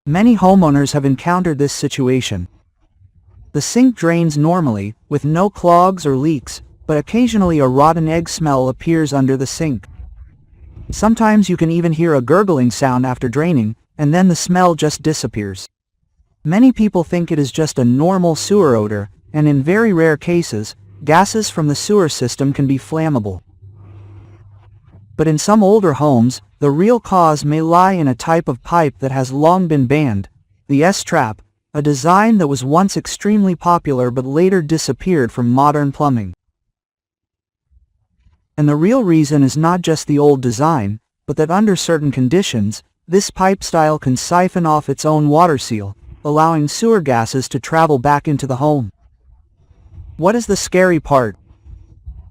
Many homeowners have encountered this situation. The sink drains normally, with no clogs or leaks, but occasionally a rotten egg smell appears under the sink. Sometimes you can even hear a gurgling sound after draining, and then the smell just disappears. Many people think it is just a normal sewer odor, and in very rare cases, gases from the sewer system can be flammable. But in some older homes, the real cause may lie in a type of pipe that has long been banned, the S-trap, a design that was once extremely popular but later disappeared from modern plumbing. And the real reason is not just the old design, but that under certain conditions, this pipe style can siphon off its own water seal, allowing sewer gases to travel back into the home. What is the scary part?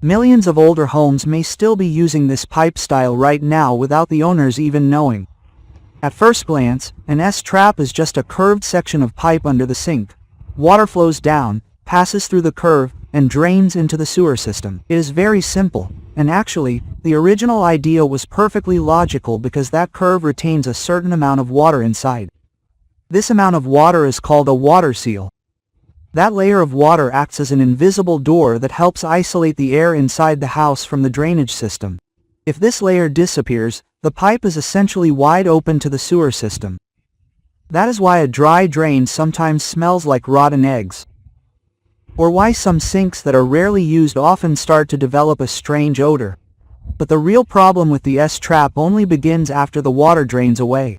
Millions of older homes may still be using this pipe style right now without the owners even knowing. At first glance, an S-trap is just a curved section of pipe under the sink. Water flows down, passes through the curve, and drains into the sewer system. It is very simple, and actually, the original idea was perfectly logical because that curve retains a certain amount of water inside. This amount of water is called a water seal. That layer of water acts as an invisible door that helps isolate the air inside the house from the drainage system. If this layer disappears, the pipe is essentially wide open to the sewer system. That is why a dry drain sometimes smells like rotten eggs. Or why some sinks that are rarely used often start to develop a strange odor. But the real problem with the S-trap only begins after the water drains away.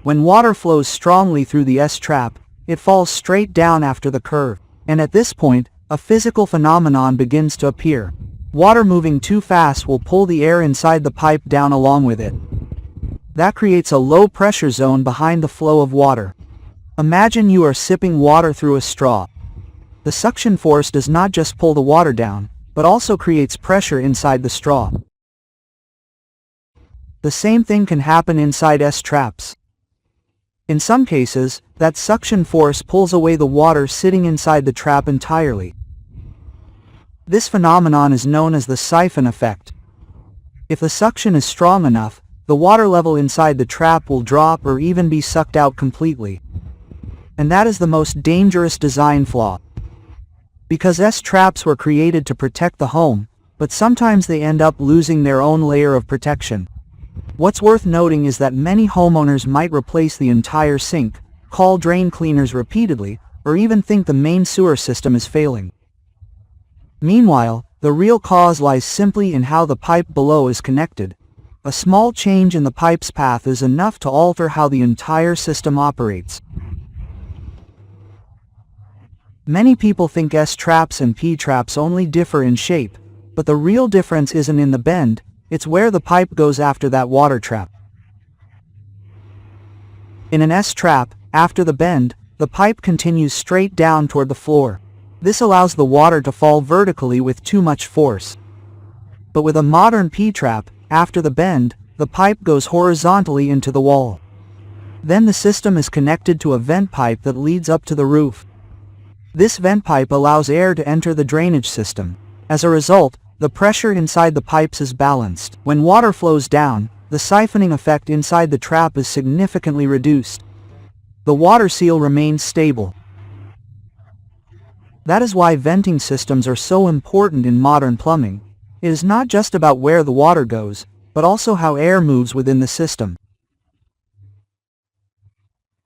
When water flows strongly through the S-trap, it falls straight down after the curve, and at this point, a physical phenomenon begins to appear. Water moving too fast will pull the air inside the pipe down along with it. That creates a low pressure zone behind the flow of water. Imagine you are sipping water through a straw. The suction force does not just pull the water down, but also creates pressure inside the straw. The same thing can happen inside S-traps. In some cases, that suction force pulls away the water sitting inside the trap entirely. This phenomenon is known as the siphon effect. If the suction is strong enough, the water level inside the trap will drop or even be sucked out completely. And that is the most dangerous design flaw. Because S-traps were created to protect the home, but sometimes they end up losing their own layer of protection. What's worth noting is that many homeowners might replace the entire sink, call drain cleaners repeatedly, or even think the main sewer system is failing. Meanwhile, the real cause lies simply in how the pipe below is connected. A small change in the pipe's path is enough to alter how the entire system operates. Many people think S-traps and P-traps only differ in shape, but the real difference isn't in the bend, it's where the pipe goes after that water trap. In an S-trap, after the bend, the pipe continues straight down toward the floor. This allows the water to fall vertically with too much force. But with a modern P-trap, after the bend, the pipe goes horizontally into the wall. Then the system is connected to a vent pipe that leads up to the roof. This vent pipe allows air to enter the drainage system. As a result, the pressure inside the pipes is balanced. When water flows down, the siphoning effect inside the trap is significantly reduced. The water seal remains stable. That is why venting systems are so important in modern plumbing. It is not just about where the water goes, but also how air moves within the system.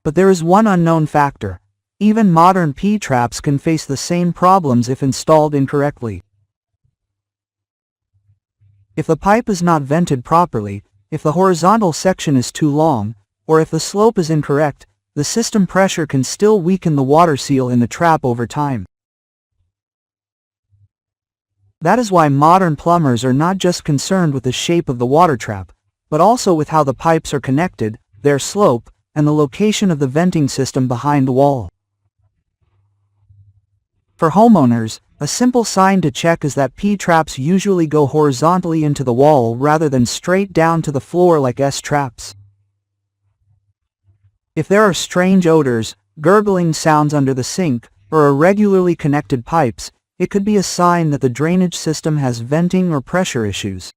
But there is one unknown factor. Even modern P-traps can face the same problems if installed incorrectly. If the pipe is not vented properly, if the horizontal section is too long, or if the slope is incorrect, the system pressure can still weaken the water seal in the trap over time. That is why modern plumbers are not just concerned with the shape of the water trap, but also with how the pipes are connected, their slope, and the location of the venting system behind the wall. For homeowners, a simple sign to check is that P-traps usually go horizontally into the wall rather than straight down to the floor like S-traps. If there are strange odors, gurgling sounds under the sink, or irregularly connected pipes, it could be a sign that the drainage system has venting or pressure issues.